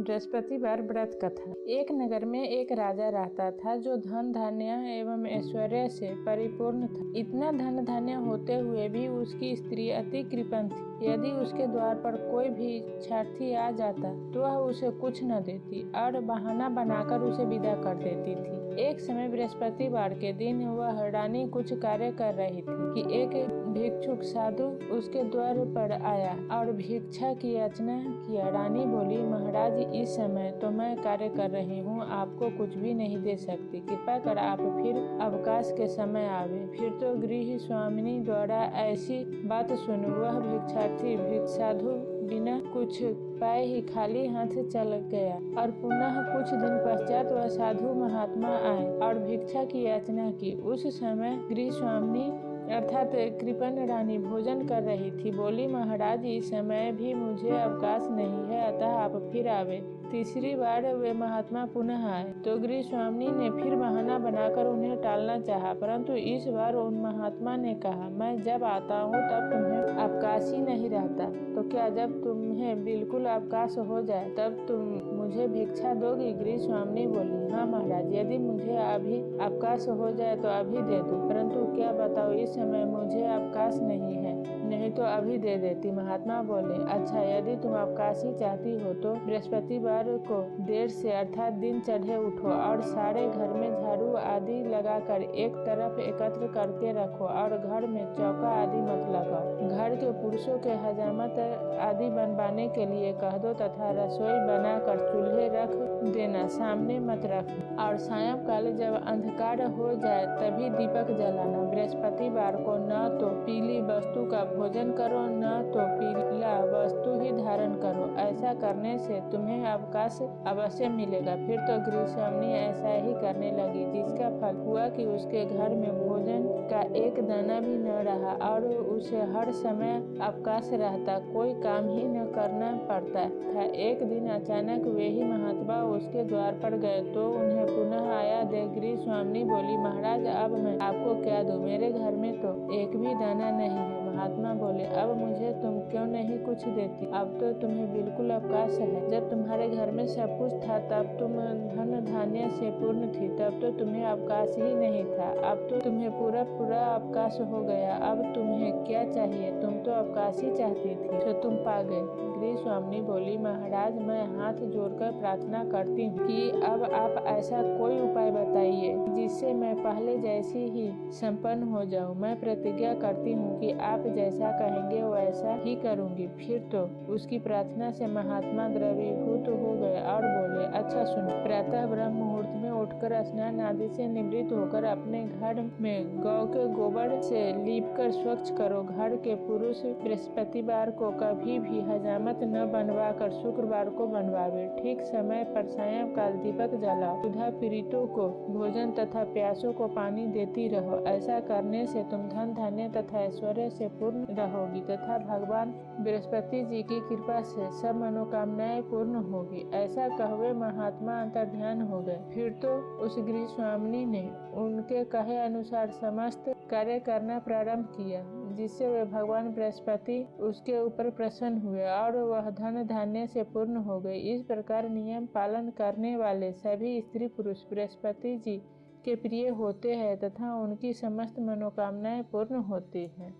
बृहस्पतिवार व्रत कथा। एक नगर में एक राजा रहता था जो धन धान्य एवं ऐश्वर्य से परिपूर्ण था। इतना धन धान्य होते हुए भी उसकी स्त्री अति कृपण थी। यदि उसके द्वार पर कोई भी भिक्षार्थी आ जाता तो वह उसे कुछ न देती और बहाना बनाकर उसे विदा कर देती थी। एक समय बृहस्पतिवार के दिन वह रानी कुछ कार्य कर रही थी कि एक भिक्षुक साधु उसके द्वार पर आया और भिक्षा की याचना किया। रानी बोली, महाराज, इस समय तो मैं कार्य कर रही हूँ, आपको कुछ भी नहीं दे सकती। कृपा कर आप फिर अवकाश के समय आवे। फिर तो गृह स्वामिनी द्वारा ऐसी बात सुन वह भिक्षार्थी साधु बिना कुछ पाए ही खाली हाथ चल गया और पुनः कुछ दिन पश्चात वह साधु महात्मा आए और भिक्षा की याचना की। उस समय गृह स्वामिनी अर्थात कृपण रानी भोजन कर रही थी। बोली, महाराज, इस समय भी मुझे अवकाश नहीं है, अतः आप फिर आवे। तीसरी बार वे महात्मा पुनः आए तो गृह स्वामिनी ने फिर बहाना बनाकर उन्हें टालना चाहा, परंतु इस बार उन महात्मा ने कहा, मैं जब आता हूँ तब तुम्हें अवकाश ही नहीं रहता, तो क्या जब तुम्हें बिल्कुल अवकाश हो जाए तब तुम मुझे भिक्षा दोगी? गृह स्वामिनी बोली, हाँ महाराज, यदि मुझे अभी अवकाश हो जाए तो अभी दे दो, परंतु क्या बताओ, इस समय मुझे अवकाश नहीं है, नहीं तो अभी दे देती। महात्मा बोले, अच्छा, यदि तुम अवकाश ही चाहती हो तो बृहस्पतिवार को देर से अर्थात दिन चढ़े उठो और सारे घर में झाड़ू आदि लगाकर एक तरफ एकत्र करके रखो और घर में चौका आदि मत लगाओ। घर के पुरुषों के हजामत आदि बनवाने के लिए कह दो तथा रसोई बनाकर चूल्हे रख देना, सामने मत रखना। और सायंकाल जब अंधकार हो जाए तभी दीपक जलाना। बृहस्पतिवार को न तो पीली वस्तु का भोजन करो, न तो पीला वस्तु ही धारण करो। ऐसा करने से तुम्हें अवकाश अवश्य मिलेगा। फिर तो गृह स्वामिनी ऐसा ही करने लगी, जिसका फल हुआ कि उसके घर में भोजन का एक दाना भी न रहा और उसे हर समय अवकाश रहता, कोई काम ही न करना पड़ता था। एक दिन अचानक वे ही महात्मा उसके द्वार पर गए तो उन्हें पुनः आया देख गृह स्वामिनी बोली, महाराज, अब मैं आपको क्या दूं? मेरे घर में तो एक भी दाना नहीं है। महात्मा बोले, अब मुझे तुम क्यों नहीं कुछ देती? अब तो तुम्हें बिल्कुल अवकाश है। जब तुम्हारे घर में सब कुछ था तब तुम धन धान्य से पूर्ण थी, तब तो तुम्हें अवकाश ही नहीं था। अब तो तुम्हें पूरा अवकाश हो गया। अब तुम्हें क्या चाहिए? तुम तो अवकाश ही चाहती थी, तो तुम पा गए। गृह स्वामिनी बोली, महाराज, मैं हाथ जोड़कर प्रार्थना करती हूँ कि अब आप ऐसा कोई उपाय बताइए जिससे मैं पहले जैसी ही संपन्न हो जाऊं। मैं प्रतिज्ञा करती हूँ कि आप जैसा कहेंगे वैसा ही करूँगी। फिर तो उसकी प्रार्थना से महात्मा द्रवीभूत हो गए और बोले, अच्छा सुनो, प्रातः ब्रह्म मुहूर्त में उठकर स्नान आदि से निवृत्त होकर अपने घर में गौ के गोबर से लीपकर स्वच्छ करो। घर के पुरुष बृहस्पतिवार को कभी भी हजामत न बनवा कर शुक्रवार को बनवावे। ठीक समय पर सायंकाल दीपक जलाओ। सुधा पीड़ितों को भोजन तथा प्यासों को पानी देती रहो। ऐसा करने से तुम धन धान्य तथा ऐश्वर्य से पूर्ण रहोगी तथा भगवान बृहस्पति जी की कृपा से सब मनोकामनाएं पूर्ण होगी। ऐसा कहवे महात्मा अंतर्ध्यान हो गए। फिर तो उस गृह स्वामिनी ने उनके कहे अनुसार समस्त कार्य करना प्रारंभ किया, जिससे वे भगवान बृहस्पति उसके ऊपर प्रसन्न हुए और वह धन धान्य से पूर्ण हो गई। इस प्रकार नियम पालन करने वाले सभी स्त्री पुरुष बृहस्पति जी के प्रिय होते हैं तथा उनकी समस्त मनोकामनाएं पूर्ण होती हैं।